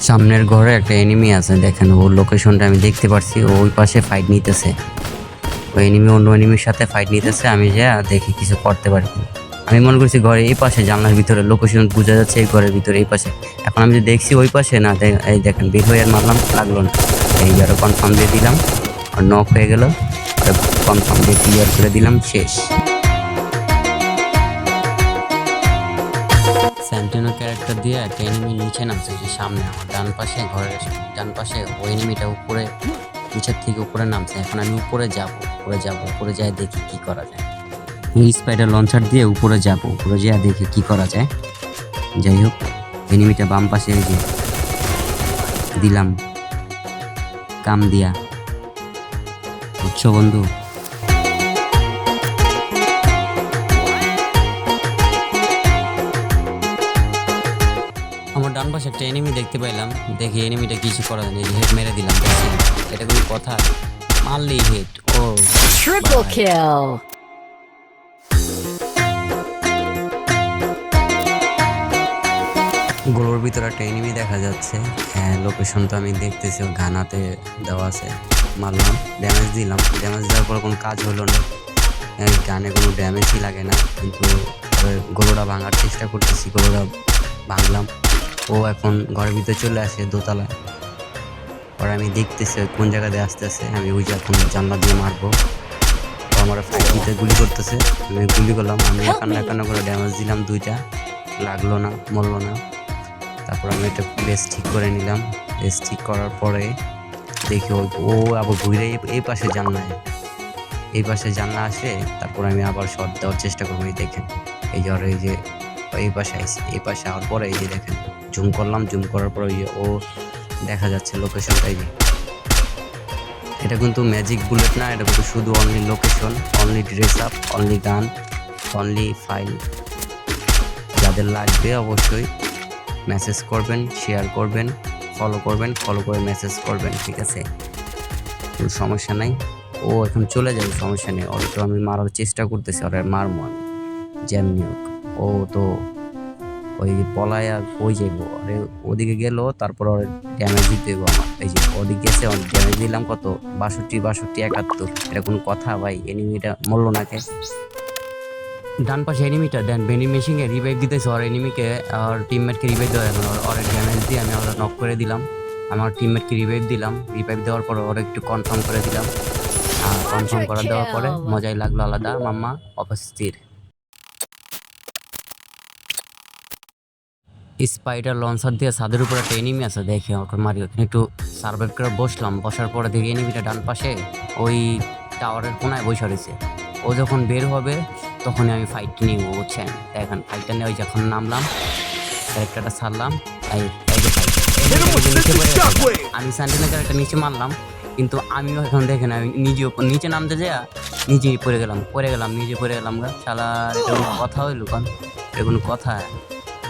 সামনের ঘরে একটা এনিমি আছে, দেখেন ওর লোকেশনটা আমি দেখতে পারছি। ও ওই পাশে ফাইট নিতেছে, ওই এনিমি অন্য এনিমির সাথে ফাইট নিতেছে। আমি যা দেখি কিছু করতে পারি কিনা। আমি মনে করছি ঘরে এই পাশে জানলার ভিতরে লোকেশন বোঝা যাচ্ছে, এই ঘরের ভিতরে এই পাশে। এখন আমি যে দেখছি ওই পাশে না, এই দেখেন বের হয়ে আর মারলাম, লাগলো না। এই আরো কনফার্ম দিয়ে দিলাম, আর নক হয়ে গেল, আর কনফার্ম দিয়ে ক্লিয়ার করে দিলাম, শেষ। স্যান্টিনো ক্যারেক্টার দিয়ে একটা এনিমি নিচে নামছে, যে সামনে আমার ডান পাশে, ঘরের ডান পাশে। ওই এনিমিটা উপরে, নিচের থেকে উপরে নামছে। এখন আমি উপরে যাব, উপরে যাই দেখি কি করা যায়। স্পাইডার লঞ্চার দিয়ে উপরে যাব, উপরে যাই দেখি কি করা যায়। যাই হোক, এনিমিটা বাম পাশে এই যে দিলাম কাম দিয়া, বুঝছো বন্ধু? আমার ডান পাশে একটা এনিমি দেখতে পাইলাম, দেখি এনিমিটা কিছু করা যায় না, হেড মেরে দিলাম। দেখছি এটা কোনো কথা, মারলেই হেড। ও Triple kill. গোলোর ভিতরে একটা এনিমি দেখা যাচ্ছে। হ্যাঁ, লোকেশন তো আমি দেখতেছি, ও ঘানাতে দেওয়া আছে। মারলাম, ড্যামেজ দিলাম, ড্যামেজ দেওয়ার পর কোনো কাজ হলো না। গানে কোনো ড্যামেজই লাগে না, কিন্তু গোলোটা ভাঙার চেষ্টা করতেছি, গোলোটা ভাঙলাম। ও এখন ঘরের ভিতরে চলে আসে দোতলায়। পরে আমি দেখতেছি কোন জায়গা দিয়ে আসতেছে। আমি ওই যে এখন জানলা দিয়ে মারবো। ও আমার ফাইট দিতে গুলি করতেছে, আমি গুলি করলাম। আমি একান্ন করে ড্যামেজ দিলাম, দুইটা লাগলো না, মরলো না। তারপর আমি একটা বেস ঠিক করে নিলাম। বেস ঠিক করার পরে দেখি ও আবার ঘুরে এই পাশে জানলা আসে। তারপর আমি আবার শট দেওয়ার চেষ্টা করবো। এই দেখেন, এই যে এই পাশে আইসি, এই পাশে আওয়ার পরে এই যে দেখেন জুম করলাম, জুম করার পরে ও দেখা যাচ্ছে লোকেশনটাই যে। এটা কিন্তু ম্যাজিক বুলেট না, এটা কিন্তু শুধু only location, only dress up, only গান, অনলি ফাইল। যাদের লাগবে অবশ্যই মেসেজ করবেন, শেয়ার করবেন, ফলো করে মেসেজ করবেন, ঠিক আছে? কোনো সমস্যা নাই। ও এখন চলে যাবে, সমস্যা নেই। ওর তো আমি মারার চেষ্টা করতেছি, ওর মারবো আমি যেমনি হোক। ও তো ওই পলায় আর ওই যাইব, আরে ওদিকে গেল, তারপর ওর ড্যামেজ দিতে হইব আমার। এই যে ওদিকে গেছে, ওর ড্যামেজ দিলাম কত, 62, 71। এটা কোনো কথা ভাই? এনিমিটা মরলো নাকে? ডান পাশে এনিমিটা দেন ভেন্ডিং মেশিনে রিভাইভ দিতেছে, আর এনিমিকে আর টিমমেটকে রিভাইভ দেওয়া এখন ওর ড্যামেজ দিয়ে আমি ওরা নক করে দিলাম। আমার টিমমেটকে রিভাইভ দিলাম, রিভাইভ দেওয়ার পর ওরা একটু কনফার্ম করে দিলাম। আর কনফার্ম করে দেওয়ার পরে মজাই লাগলো আলাদা, মাম্মা অপস্থির। স্পাইডার লঞ্চার দিয়ে ছাদের উপরে একটা এনিমি আছে, দেখে ওকে মারি। ওখানে একটু সার্ভাইভ করে বসলাম, বসার পরে দেখি এনিমিটা ডান পাশে ওই টাওয়ারের কোনায় বসে রয়েছে। ও যখন বের হবে তখনই আমি ফাইটটা নিব, বুঝছেন? এখন ফাইটটা নিয়ে ওই যখন নামলাম, ক্যারেক্টারটা ছাড়লাম, এই যে fight। আমি স্যান্টিনো ক্যারেক্টার নিচে মারলাম, কিন্তু আমিও এখন দেখেন আমি নিচে নামতে যাই নিজেই পড়ে গেলাম, নিজে পড়ে গেলাম গা। শালার এটা কোনো কথা হইল? কারণ এটা কোনো কথা?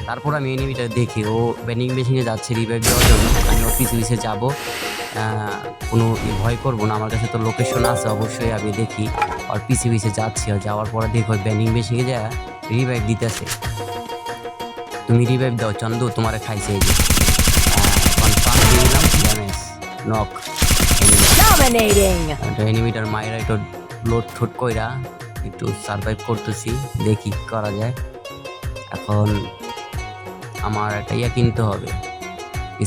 তারপর আমি এনিমিটা দেখি ও ভেন্ডিং মেশিনে যাচ্ছে রিভাইভ দেওয়ার জন্য। আমি ওর পিছে যাবো, কোনো ভয় করবো না, আমার কাছে তো লোকেশন আছে অবশ্যই। আমি দেখি ওর পিছে যাচ্ছি, আর যাওয়ার পরে দেখো ভেন্ডিং মেশিনে যায় রিভাইভ দিতেছে। তুমি রিভাইভ দাও চন্দু, তোমার খাইছে। এই যে কনফার্ম দিয়ে দিলাম, ড্যামেজ, নক। Dominating. এনিমিটার মায়েরা একটু লোড ঠোট কইরা একটু সার্ভাইভ করতেছি, দেখি কি করা যায়। এখন আমার একটা ইয়ে কিনতে হবে,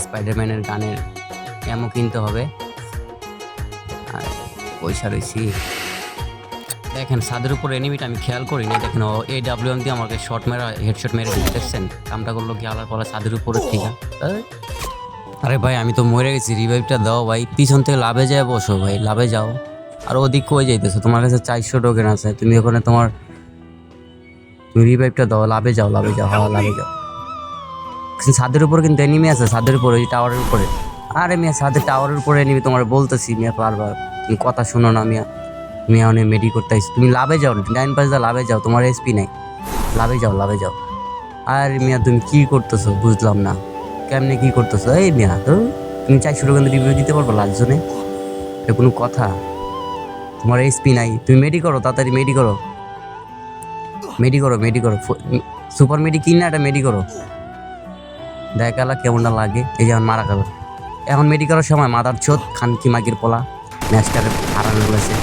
স্পাইডারম্যানের গানের এমও কিনতে হবে। আর পয়সা রয়েছি। দেখেন ছাদের উপর এনিমিটা আমি খেয়াল করি না, দেখেন ও AWM দিয়ে আমাকে হেডশট মেরে দিচ্ছে, দেখছেন? কামটা করলো কি আলার পরে ছাদের উপরে ঠিক আছে। আরে ভাই আমি তো মরে গেছি, রিভাইভটা দাও ভাই। পিছন থেকে লাভে যায় বসো ভাই, লাভে যাও। আর ওদিক কই যাইতেছো? তোমার কাছে 400 টোকেন আছে, তুমি ওখানে তুমি রিভাইভটা দাও, লাভে যাও। হ্যাঁ, লাভে যাও। ছাদের উপর কিন্তু এনিমি আছে, ছাদের উপরে, ওই টাওয়ারের উপরে। আরে মিয়া, ছাদের টাওয়ারের উপরে এনিমি, তোমার বলতেছি মিয়া বারবার, তুমি কথা শোনো না মিয়া। তুমি অনেক মেডি করতে আইস, তুমি লাভে যাও, 9 পাঁচ লাভে যাও, তোমার এসপি নাই। লাভে যাও। আর মিয়া তুমি কি করতেছো বুঝলাম না, কেমনে কি করতেছো? এই মিয়া তো তুমি 400 টাকা রিভিউ দিতে পারবো লাস্ট জোনে? এটা কোনো কথা? তোমার এসপি নাই, তুমি মেডি করো, তাড়াতাড়ি মেডি করো। সুপার মেডি কিন না, এটা মেডি করো। দেখালা কেমনটা লাগে। এই যেমন মারা গেল, এখন মেডিকেলের সময় মাদার চোদ খানকি মাগির পোলা ম্যাচটারে হারানো বলেছে।